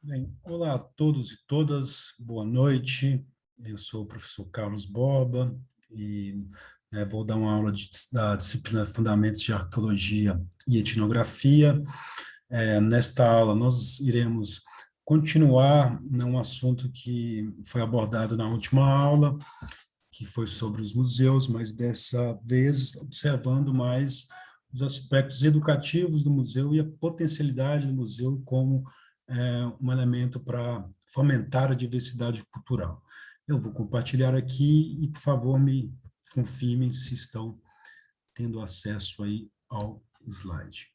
Bem, olá a todos e todas, boa noite. Eu sou o professor Carlos Borba e vou dar uma aula da disciplina Fundamentos de Arqueologia e Etnografia. Nesta aula, nós iremos continuar um assunto que foi abordado na última aula, que foi sobre os museus, mas dessa vez observando mais os aspectos educativos do museu e a potencialidade do museu como um elemento para fomentar a diversidade cultural. Eu vou compartilhar aqui e, por favor, me confirmem se estão tendo acesso aí ao slide.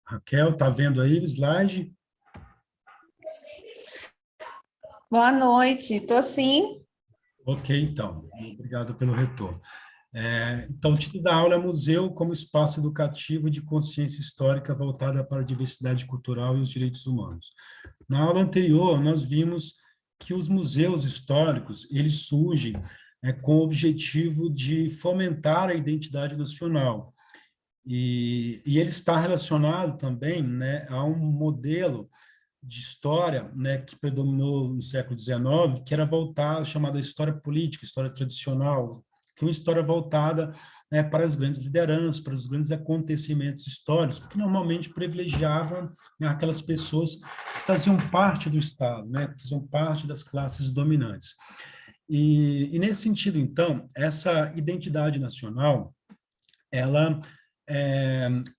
Raquel, está vendo aí o slide? Boa noite, estou sim. Ok, então, obrigado pelo retorno. Então, o título da aula é Museu como Espaço Educativo de Consciência Histórica voltada para a diversidade cultural e os direitos humanos. Na aula anterior, nós vimos que os museus históricos, eles surgem com o objetivo de fomentar a identidade nacional. E ele está relacionado também, né, a um modelo de história, né, que predominou no século XIX, que era voltada, chamada história política, história tradicional, que é uma história voltada, né, para as grandes lideranças, para os grandes acontecimentos históricos, que normalmente privilegiavam, né, aquelas pessoas que faziam parte do Estado, né, que faziam parte das classes dominantes. E nesse sentido, então, essa identidade nacional, ela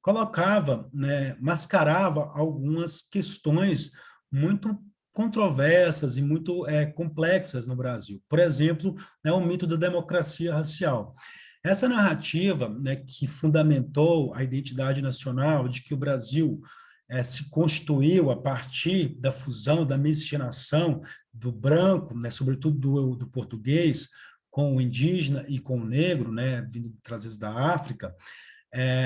colocava, né, mascarava algumas questões muito controversas e muito complexas no Brasil. Por exemplo, né, o mito da democracia racial. Essa narrativa, né, que fundamentou a identidade nacional de que o Brasil se constituiu a partir da fusão, da miscigenação do branco, né, sobretudo do português, com o indígena e com o negro, né, vindo trazidos da África,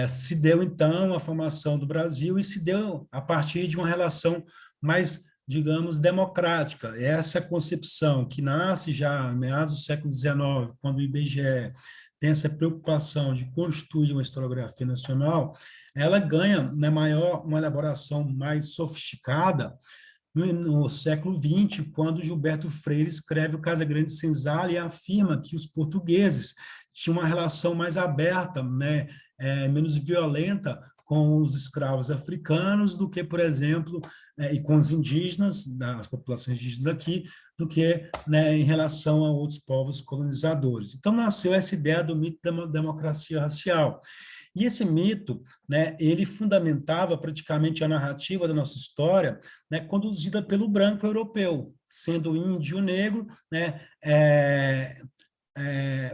se deu, então, a formação do Brasil e se deu a partir de uma relação mais, digamos, democrática. Essa concepção que nasce já em meados do século XIX, quando o IBGE tem essa preocupação de constituir uma historiografia nacional, ela ganha, né, uma elaboração mais sofisticada no século XX, quando Gilberto Freire escreve o Casa Grande Senzala e afirma que os portugueses tinham uma relação mais aberta, né, menos violenta com os escravos africanos do que, por exemplo, e com os indígenas, das populações indígenas daqui, do que, né, em relação a outros povos colonizadores. Então, nasceu essa ideia do mito da democracia racial. E esse mito, né, ele fundamentava praticamente a narrativa da nossa história, né, conduzida pelo branco europeu, sendo o índio negro, né,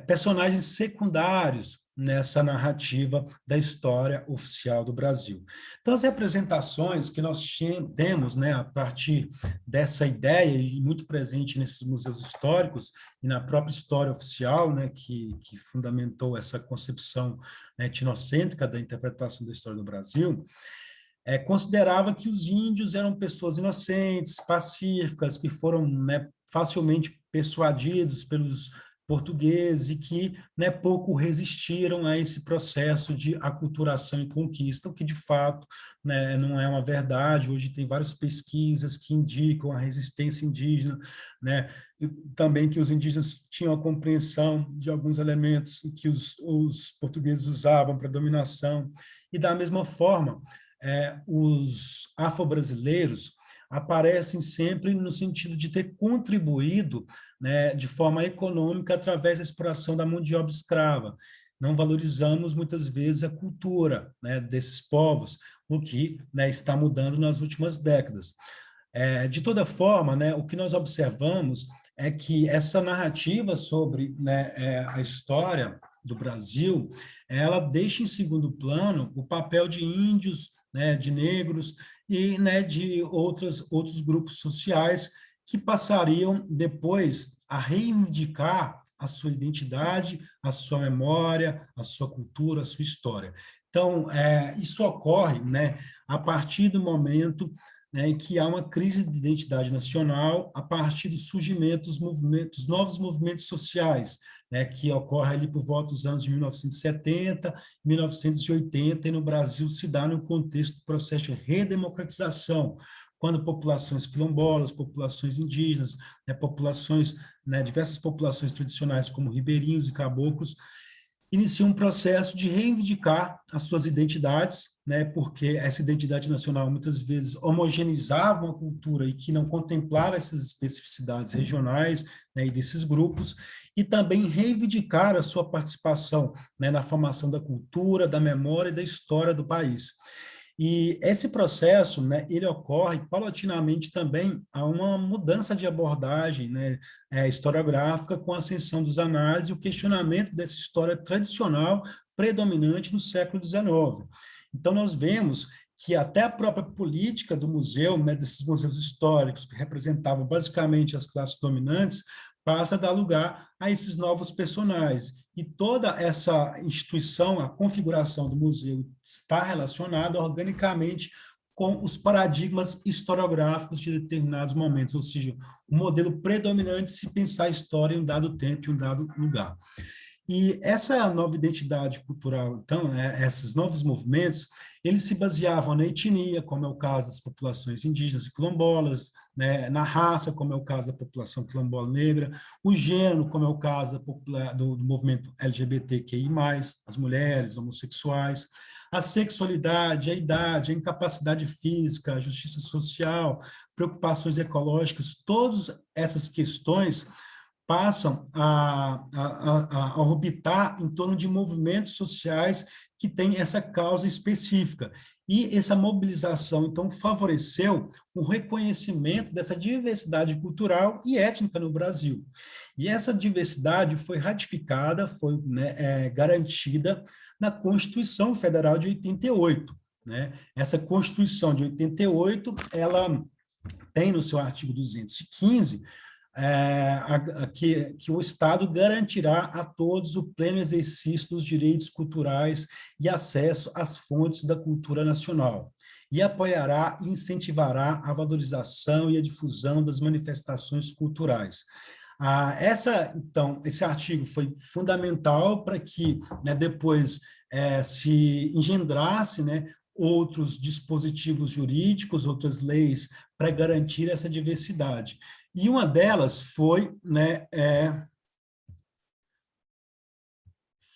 personagens secundários nessa narrativa da história oficial do Brasil. Então, as representações que nós temos, né, a partir dessa ideia, e muito presente nesses museus históricos, e na própria história oficial, né, que fundamentou essa concepção, né, etnocêntrica da interpretação da história do Brasil, considerava que os índios eram pessoas inocentes, pacíficas, que foram, né, facilmente persuadidos pelos portugueses e que, né, pouco resistiram a esse processo de aculturação e conquista, o que de fato, né, não é uma verdade. Hoje tem várias pesquisas que indicam a resistência indígena, né, e também que os indígenas tinham a compreensão de alguns elementos que os portugueses usavam para dominação, e da mesma forma, os afro-brasileiros aparecem sempre no sentido de ter contribuído, né, de forma econômica através da exploração da mão de obra escrava. Não valorizamos muitas vezes a cultura, né, desses povos, o que, né, está mudando nas últimas décadas. De toda forma, né, o que nós observamos é que essa narrativa sobre, né, a história do Brasil, ela deixa em segundo plano o papel de índios, né, de negros e, né, de outros grupos sociais que passariam depois a reivindicar a sua identidade, a sua memória, a sua cultura, a sua história. Então, isso ocorre, né, a partir do momento né, em que há uma crise de identidade nacional a partir do surgimento dos novos movimentos sociais, né, que ocorre ali por volta dos anos de 1970, 1980, e no Brasil se dá no contexto do processo de redemocratização, quando populações quilombolas, populações indígenas, né, populações, né, diversas populações tradicionais como ribeirinhos e caboclos, inicia um processo de reivindicar as suas identidades, né, porque essa identidade nacional muitas vezes homogeneizava uma cultura e que não contemplava essas especificidades regionais, né, e desses grupos, e também reivindicar a sua participação, né, na formação da cultura, da memória e da história do país. E esse processo, né, ele ocorre paulatinamente também a uma mudança de abordagem, né, historiográfica com a ascensão dos análises e o questionamento dessa história tradicional predominante no século XIX. Então, nós vemos que até a própria política do museu, né, desses museus históricos, que representavam basicamente as classes dominantes, passa a dar lugar a esses novos personagens. E toda essa instituição, a configuração do museu, está relacionada organicamente com os paradigmas historiográficos de determinados momentos, ou seja, o modelo predominante de se pensar a história em um dado tempo e um dado lugar. E essa nova identidade cultural, então, esses novos movimentos, eles se baseavam na etnia, como é o caso das populações indígenas e quilombolas, né, na raça, como é o caso da população quilombola negra, o gênero, como é o caso do movimento LGBTQI+, as mulheres, homossexuais, a sexualidade, a idade, a incapacidade física, a justiça social, preocupações ecológicas, todas essas questões passam a orbitar em torno de movimentos sociais que têm essa causa específica. E essa mobilização, então, favoreceu o reconhecimento dessa diversidade cultural e étnica no Brasil. E essa diversidade foi ratificada, foi, né, garantida na Constituição Federal de 88. Né? Essa Constituição de 88, ela tem no seu artigo 215 que o Estado garantirá a todos o pleno exercício dos direitos culturais e acesso às fontes da cultura nacional, e apoiará e incentivará a valorização e a difusão das manifestações culturais. Então, esse artigo foi fundamental para que, né, depois se engendrasse, né, outros dispositivos jurídicos, outras leis para garantir essa diversidade. E uma delas foi, né,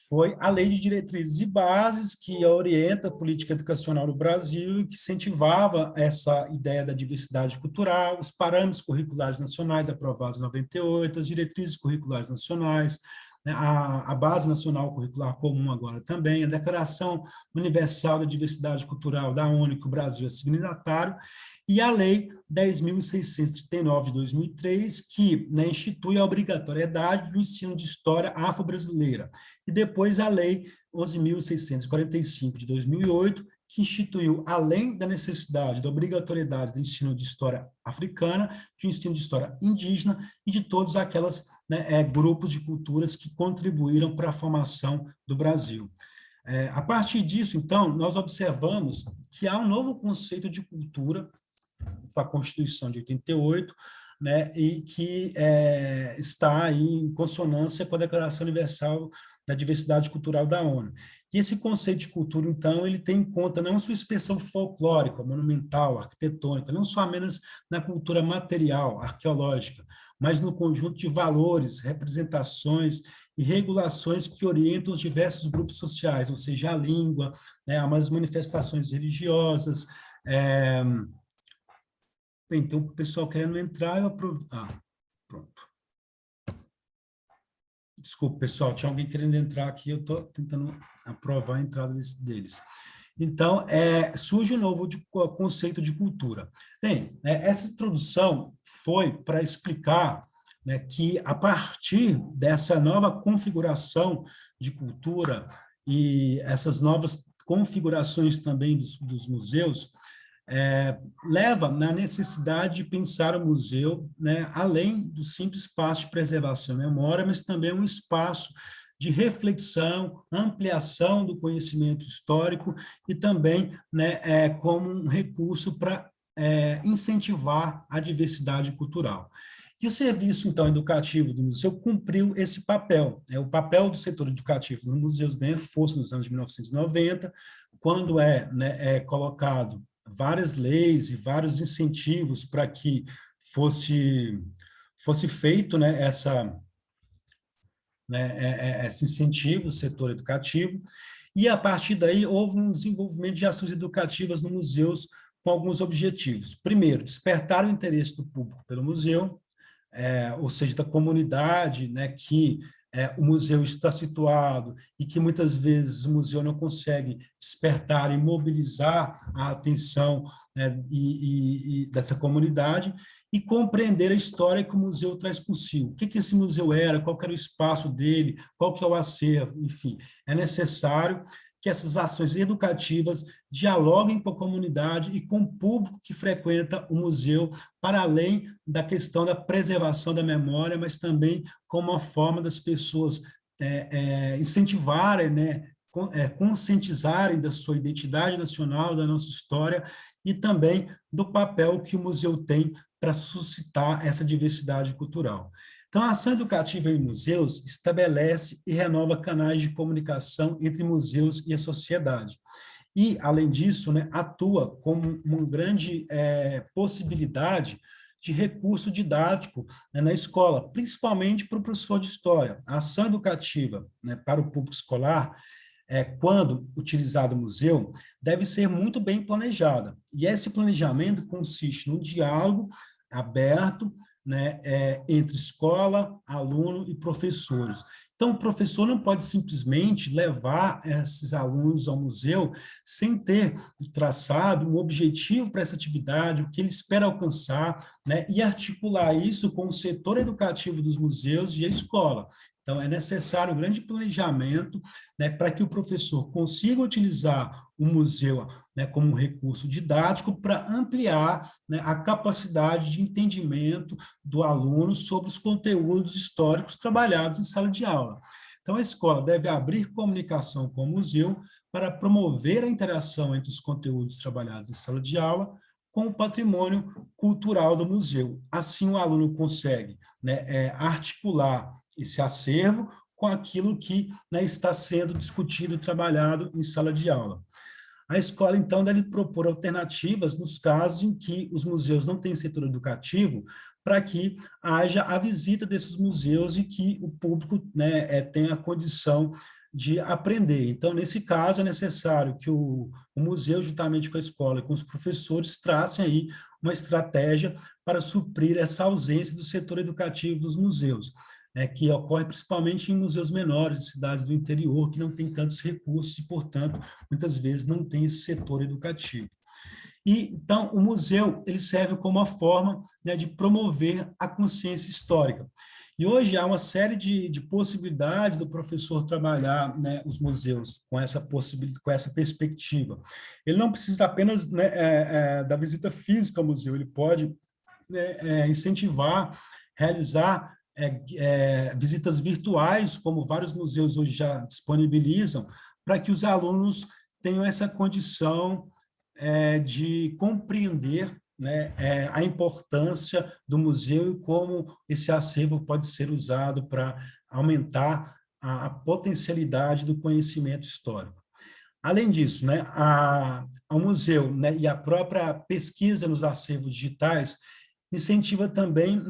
foi a Lei de Diretrizes e Bases, que orienta a política educacional no Brasil e que incentivava essa ideia da diversidade cultural, os parâmetros curriculares nacionais aprovados em 98, as diretrizes curriculares nacionais, né, a Base Nacional Curricular Comum agora também, a Declaração Universal da Diversidade Cultural da ONU, que o Brasil é signatário, e a Lei 10.639 de 2003, que, né, institui a obrigatoriedade do ensino de história afro-brasileira, e depois a Lei 11.645 de 2008, que instituiu, além da necessidade, da obrigatoriedade do ensino de história africana, de ensino de história indígena e de todos aqueles, né, grupos de culturas que contribuíram para a formação do Brasil. A partir disso, então, nós observamos que há um novo conceito de cultura, com a Constituição de 88, né, e que está aí em consonância com a Declaração Universal da Diversidade Cultural da ONU. E esse conceito de cultura, então, ele tem em conta não sua expressão folclórica, monumental, arquitetônica, não só apenas na cultura material, arqueológica, mas no conjunto de valores, representações e regulações que orientam os diversos grupos sociais, ou seja, a língua, né, as manifestações religiosas. Bem, então, o pessoal querendo entrar, eu aproveito. Pronto. Desculpa, pessoal, tinha alguém querendo entrar aqui, eu estou tentando aprovar a entrada deles. Então, surge um novo conceito de cultura. Bem, essa introdução foi para explicar, né, que, a partir dessa nova configuração de cultura e essas novas configurações também dos museus, leva na necessidade de pensar o museu, né, além do simples espaço de preservação e memória, mas também um espaço de reflexão, ampliação do conhecimento histórico e também, né, como um recurso para incentivar a diversidade cultural. E o serviço, então, educativo do museu cumpriu esse papel. O papel do setor educativo nos museus ganha força nos anos de 1990, quando é colocado várias leis e vários incentivos para que fosse feito, esse incentivo do setor educativo, e a partir daí houve um desenvolvimento de ações educativas nos museus com alguns objetivos. Primeiro, despertar o interesse do público pelo museu, ou seja, da comunidade, que o museu está situado e que muitas vezes o museu não consegue despertar e mobilizar a atenção dessa comunidade, e compreender a história que o museu traz consigo. O que esse museu era, qual era o espaço dele, qual que é o acervo, enfim. É necessário que essas ações educativas dialoguem com a comunidade e com o público que frequenta o museu, para além da questão da preservação da memória, mas também como uma forma das pessoas incentivarem, conscientizarem da sua identidade nacional, da nossa história, e também do papel que o museu tem para suscitar essa diversidade cultural. Então, a ação educativa em museus estabelece e renova canais de comunicação entre museus e a sociedade. E, além disso, atua como uma grande possibilidade de recurso didático na escola, principalmente para o professor de história. A ação educativa para o público escolar, quando utilizado no museu, deve ser muito bem planejada. E esse planejamento consiste no diálogo aberto entre escola, aluno e professores. Então, o professor não pode simplesmente levar esses alunos ao museu sem ter traçado um objetivo para essa atividade, o que ele espera alcançar, e articular isso com o setor educativo dos museus e a escola. Então, é necessário um grande planejamento para que o professor consiga utilizar o museu como um recurso didático para ampliar a capacidade de entendimento do aluno sobre os conteúdos históricos trabalhados em sala de aula. Então, a escola deve abrir comunicação com o museu para promover a interação entre os conteúdos trabalhados em sala de aula com o patrimônio cultural do museu. Assim, o aluno consegue articular esse acervo com aquilo que está sendo discutido e trabalhado em sala de aula. A escola, então, deve propor alternativas nos casos em que os museus não têm setor educativo, para que haja a visita desses museus e que o público tenha a condição de aprender. Então, nesse caso, é necessário que o museu, juntamente com a escola e com os professores, tracem aí uma estratégia para suprir essa ausência do setor educativo dos museus, que ocorre principalmente em museus menores, de cidades do interior, que não têm tantos recursos e, portanto, muitas vezes não tem esse setor educativo. E, então, o museu ele serve como uma forma de promover a consciência histórica. E hoje há uma série de possibilidades do professor trabalhar os museus com essa possibilidade, com essa perspectiva. Ele não precisa apenas da visita física ao museu, ele pode incentivar, realizar visitas virtuais, como vários museus hoje já disponibilizam, para que os alunos tenham essa condição de compreender a importância do museu e como esse acervo pode ser usado para aumentar a potencialidade do conhecimento histórico. Além disso, o museu e a própria pesquisa nos acervos digitais incentiva também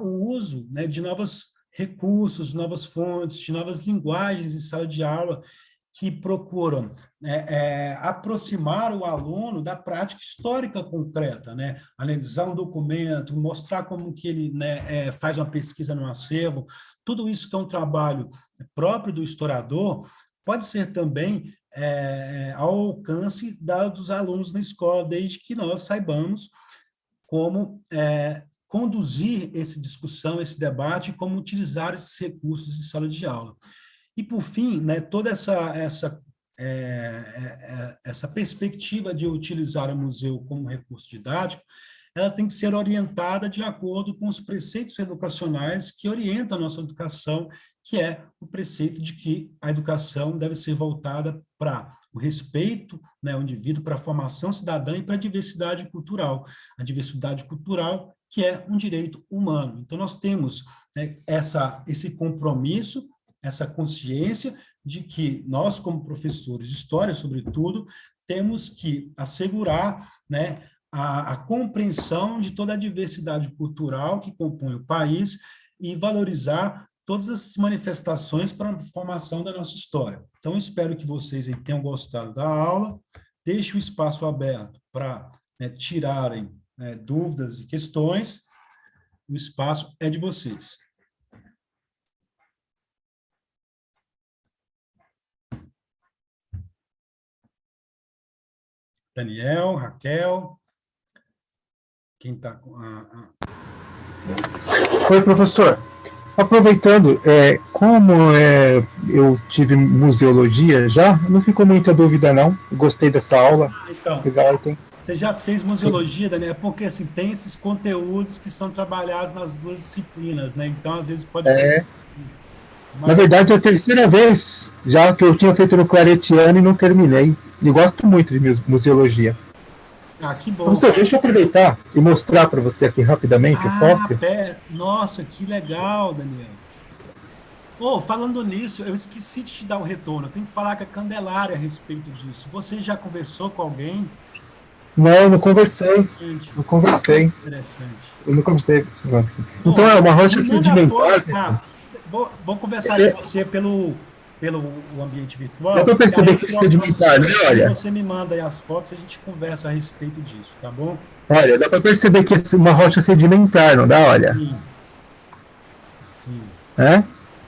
o uso de novos recursos, novas fontes, de novas linguagens em sala de aula, que procuram aproximar o aluno da prática histórica concreta, analisar um documento, mostrar como que ele faz uma pesquisa no acervo. Tudo isso que é um trabalho próprio do historiador pode ser também ao alcance dos alunos na escola, desde que nós saibamos como conduzir essa discussão, esse debate, como utilizar esses recursos em sala de aula. E, por fim, toda essa perspectiva de utilizar o museu como recurso didático ela tem que ser orientada de acordo com os preceitos educacionais que orientam a nossa educação, que é o preceito de que a educação deve ser voltada para o respeito, né, ao indivíduo, para a formação cidadã e para a diversidade cultural. A diversidade cultural, que é um direito humano. Então, nós temos, né, esse compromisso, essa consciência de que nós, como professores de história, sobretudo, temos que assegurar, né, a compreensão de toda a diversidade cultural que compõe o país e valorizar todas as manifestações para a formação da nossa história. Então, espero que vocês tenham gostado da aula. Deixe o espaço aberto para, né, tirarem, né, dúvidas e questões. O espaço é de vocês. Daniel, Raquel, quem está com Oi, professor. Aproveitando, eu tive museologia já, não ficou muita dúvida não, gostei dessa aula. Então, legal, tem. Você já fez museologia, Daniel? É porque assim, tem esses conteúdos que são trabalhados nas duas disciplinas, né? Então, às vezes pode... Na verdade, é a terceira vez já que eu tinha feito no Claretiano e não terminei. E gosto muito de museologia. Ah, que bom. Professor, deixa eu aproveitar e mostrar para você aqui rapidamente o fóssil. Nossa, que legal, Daniel. Falando nisso, eu esqueci de te dar o retorno. Eu tenho que falar com a Candelária a respeito disso. Você já conversou com alguém? Não conversei. Não conversei. Interessante. Eu não conversei. Então é uma rocha sedimentar. Vou conversar com você pelo ambiente virtual. Dá para perceber que é sedimentar, né? Olha. Você me manda aí as fotos e a gente conversa a respeito disso, tá bom? Olha, dá para perceber que é uma rocha sedimentar, não dá? Olha. Sim.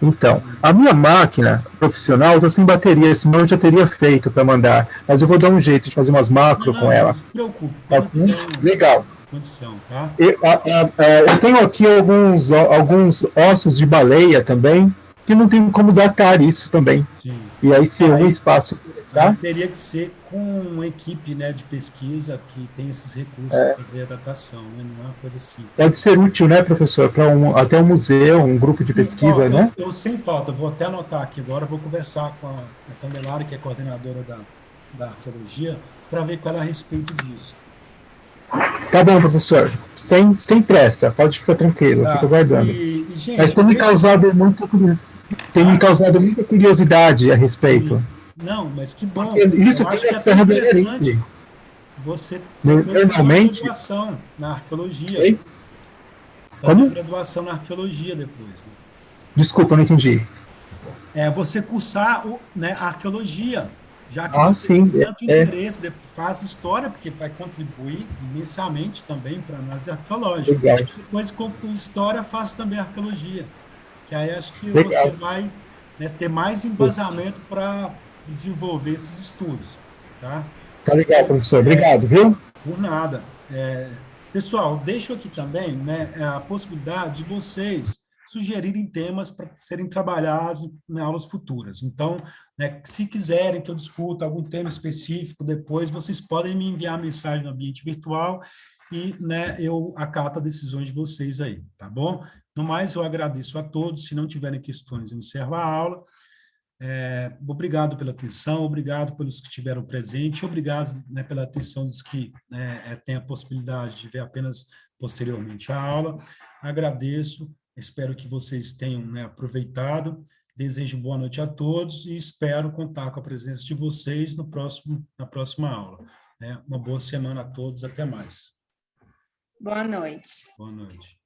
Então, a minha máquina profissional está sem bateria, senão eu já teria feito para mandar. Mas eu vou dar um jeito de fazer umas macro com ela. Não se preocupe. Legal. Condição, tá? Eu tenho aqui alguns ossos de baleia também, que não tem como datar isso também. Sim. E aí, se algum espaço interessar... Teria que ser com uma equipe, né, de pesquisa que tem esses recursos para ver a datação, né? Não é uma coisa simples. Pode ser útil, né, professor, para até um museu, um grupo de pesquisa, né? Eu sem falta, vou até anotar aqui agora, vou conversar com a Candelária, que é coordenadora da arqueologia, para ver com ela a respeito disso. Tá bom, professor. Sem pressa, pode ficar tranquilo, fico aguardando. Gente, mas tem me causado muita curiosidade a respeito. Não, mas que bom. Isso tem a Serra do Araripe. Você normalmente graduação na arqueologia. Oi? Fazer graduação na arqueologia depois. Né? Desculpa, não entendi. Você cursar a arqueologia. Já que sim, tem tanto interesse, faz história, porque vai contribuir imensamente também para a análise arqueológica. Legal. Depois, conclui história, faz também arqueologia. Que aí acho que Legal. você vai, né, ter mais embasamento para desenvolver esses estudos. Tá legal, professor. Obrigado, viu? Por nada. Pessoal, deixo aqui também, né, a possibilidade de vocês sugerirem temas para serem trabalhados em aulas futuras. Então, né, se quiserem que eu discuta algum tema específico depois, vocês podem me enviar mensagem no ambiente virtual e, né, eu acato as decisões de vocês aí, tá bom? No mais, eu agradeço a todos. Se não tiverem questões, eu encerro a aula. Obrigado pela atenção, obrigado pelos que estiveram presentes, obrigado, né, pela atenção dos que têm a possibilidade de ver apenas posteriormente a aula. Agradeço. Espero que vocês tenham, né, aproveitado. Desejo boa noite a todos e espero contar com a presença de vocês na próxima aula. Uma boa semana a todos. Até mais. Boa noite. Boa noite.